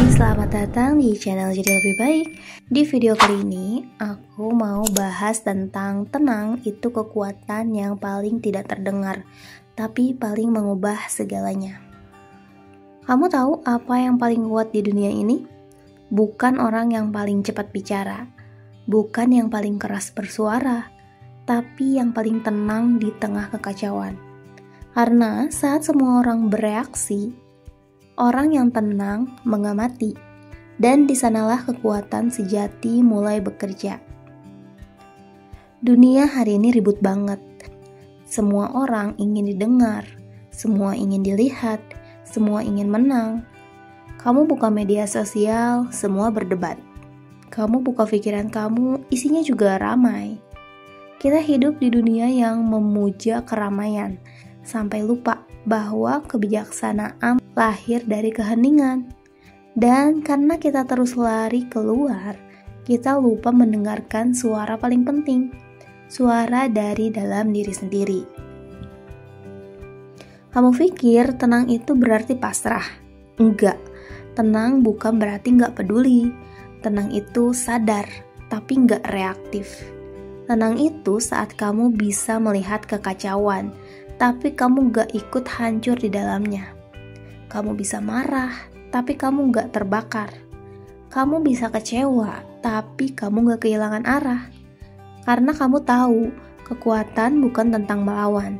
selamat datang di channel Jadi Lebih Baik. Di video kali ini, aku mau bahas tentang tenang itu kekuatan yang paling tidak terdengar, tapi paling mengubah segalanya. Kamu tahu apa yang paling kuat di dunia ini? Bukan orang yang paling cepat bicara, bukan yang paling keras bersuara, tapi yang paling tenang di tengah kekacauan. Karena saat semua orang bereaksi, orang yang tenang mengamati, dan disanalah kekuatan sejati mulai bekerja. Dunia hari ini ribut banget. Semua orang ingin didengar, semua ingin dilihat, semua ingin menang. Kamu buka media sosial, semua berdebat. Kamu buka pikiran kamu, isinya juga ramai. Kita hidup di dunia yang memuja keramaian, sampai lupa bahwa kebijaksanaan lahir dari keheningan. Dan karena kita terus lari keluar, kita lupa mendengarkan suara paling penting, suara dari dalam diri sendiri. Kamu pikir tenang itu berarti pasrah? Enggak, tenang bukan berarti enggak peduli. Tenang itu sadar, tapi enggak reaktif. Tenang itu saat kamu bisa melihat kekacauan, tapi kamu gak ikut hancur di dalamnya. Kamu bisa marah, tapi kamu gak terbakar. Kamu bisa kecewa, tapi kamu gak kehilangan arah. Karena kamu tahu, kekuatan bukan tentang melawan,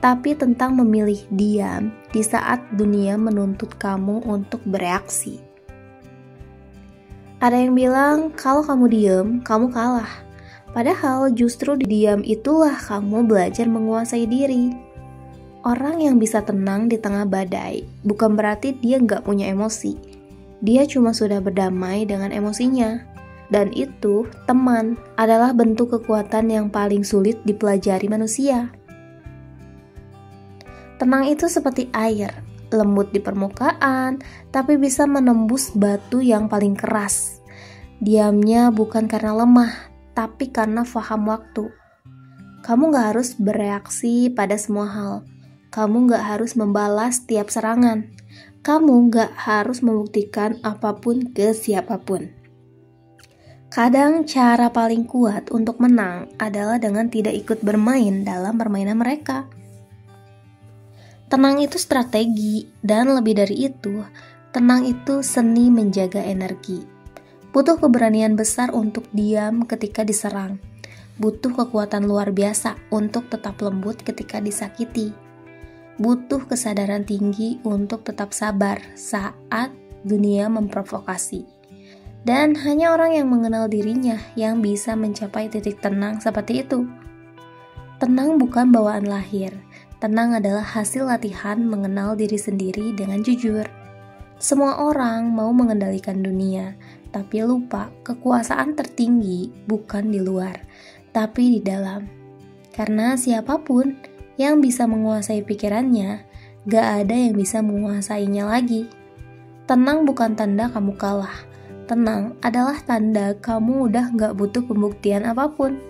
tapi tentang memilih diam di saat dunia menuntut kamu untuk bereaksi. Ada yang bilang, kalau kamu diam, kamu kalah. Padahal justru di diam itulah kamu belajar menguasai diri. Orang yang bisa tenang di tengah badai bukan berarti dia nggak punya emosi. Dia cuma sudah berdamai dengan emosinya. Dan itu, teman, adalah bentuk kekuatan yang paling sulit dipelajari manusia. Tenang itu seperti air, lembut di permukaan, tapi bisa menembus batu yang paling keras. Diamnya bukan karena lemah, tapi karena faham waktu. Kamu nggak harus bereaksi pada semua hal. Kamu gak harus membalas tiap serangan. Kamu gak harus membuktikan apapun ke siapapun. Kadang cara paling kuat untuk menang adalah dengan tidak ikut bermain dalam permainan mereka. Tenang itu strategi, dan lebih dari itu, tenang itu seni menjaga energi. Butuh keberanian besar untuk diam ketika diserang. Butuh kekuatan luar biasa untuk tetap lembut ketika disakiti. Butuh kesadaran tinggi untuk tetap sabar saat dunia memprovokasi. Dan hanya orang yang mengenal dirinya yang bisa mencapai titik tenang seperti itu. Tenang bukan bawaan lahir. Tenang adalah hasil latihan mengenal diri sendiri dengan jujur. Semua orang mau mengendalikan dunia, tapi lupa kekuasaan tertinggi bukan di luar, tapi di dalam. Karena siapapun yang bisa menguasai pikirannya, gak ada yang bisa menguasainya lagi. Tenang bukan tanda kamu kalah. Tenang adalah tanda kamu udah gak butuh pembuktian apapun.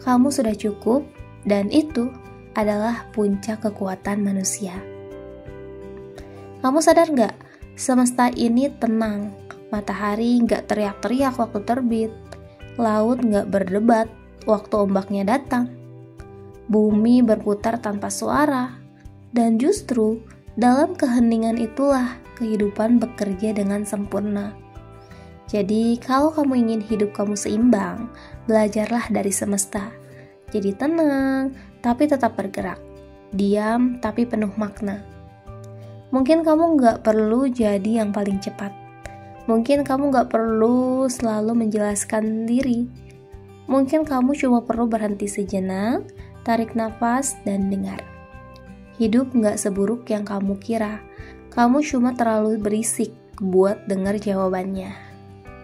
Kamu sudah cukup, dan itu adalah puncak kekuatan manusia. Kamu sadar gak? Semesta ini tenang. Matahari gak teriak-teriak waktu terbit. Laut gak berdebat waktu ombaknya datang. Bumi berputar tanpa suara, dan justru dalam keheningan itulah kehidupan bekerja dengan sempurna. Jadi kalau kamu ingin hidup kamu seimbang, belajarlah dari semesta. Jadi tenang, tapi tetap bergerak. Diam, tapi penuh makna. Mungkin kamu gak perlu jadi yang paling cepat. Mungkin kamu gak perlu selalu menjelaskan diri. Mungkin kamu cuma perlu berhenti sejenak, tarik nafas, dan dengar. Hidup gak seburuk yang kamu kira. Kamu cuma terlalu berisik buat dengar jawabannya.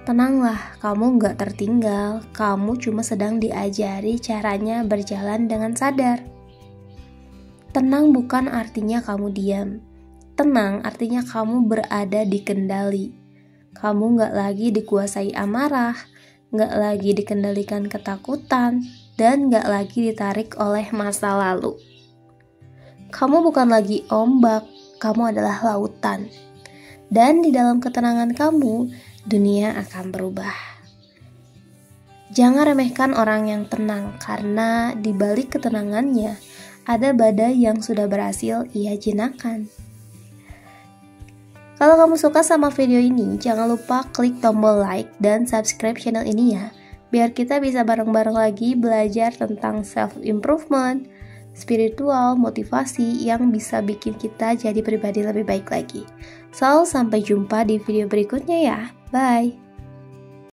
Tenanglah, kamu gak tertinggal. Kamu cuma sedang diajari caranya berjalan dengan sadar. Tenang bukan artinya kamu diam. Tenang artinya kamu berada di kendali. Kamu gak lagi dikuasai amarah, gak lagi dikendalikan ketakutan, dan gak lagi ditarik oleh masa lalu. Kamu bukan lagi ombak, kamu adalah lautan. Dan di dalam ketenangan kamu, dunia akan berubah. Jangan remehkan orang yang tenang, karena di balik ketenangannya ada badai yang sudah berhasil ia jinakkan. Kalau kamu suka sama video ini, jangan lupa klik tombol like dan subscribe channel ini ya, biar kita bisa bareng-bareng lagi belajar tentang self-improvement, spiritual, motivasi yang bisa bikin kita jadi pribadi lebih baik lagi. So, sampai jumpa di video berikutnya ya. Bye!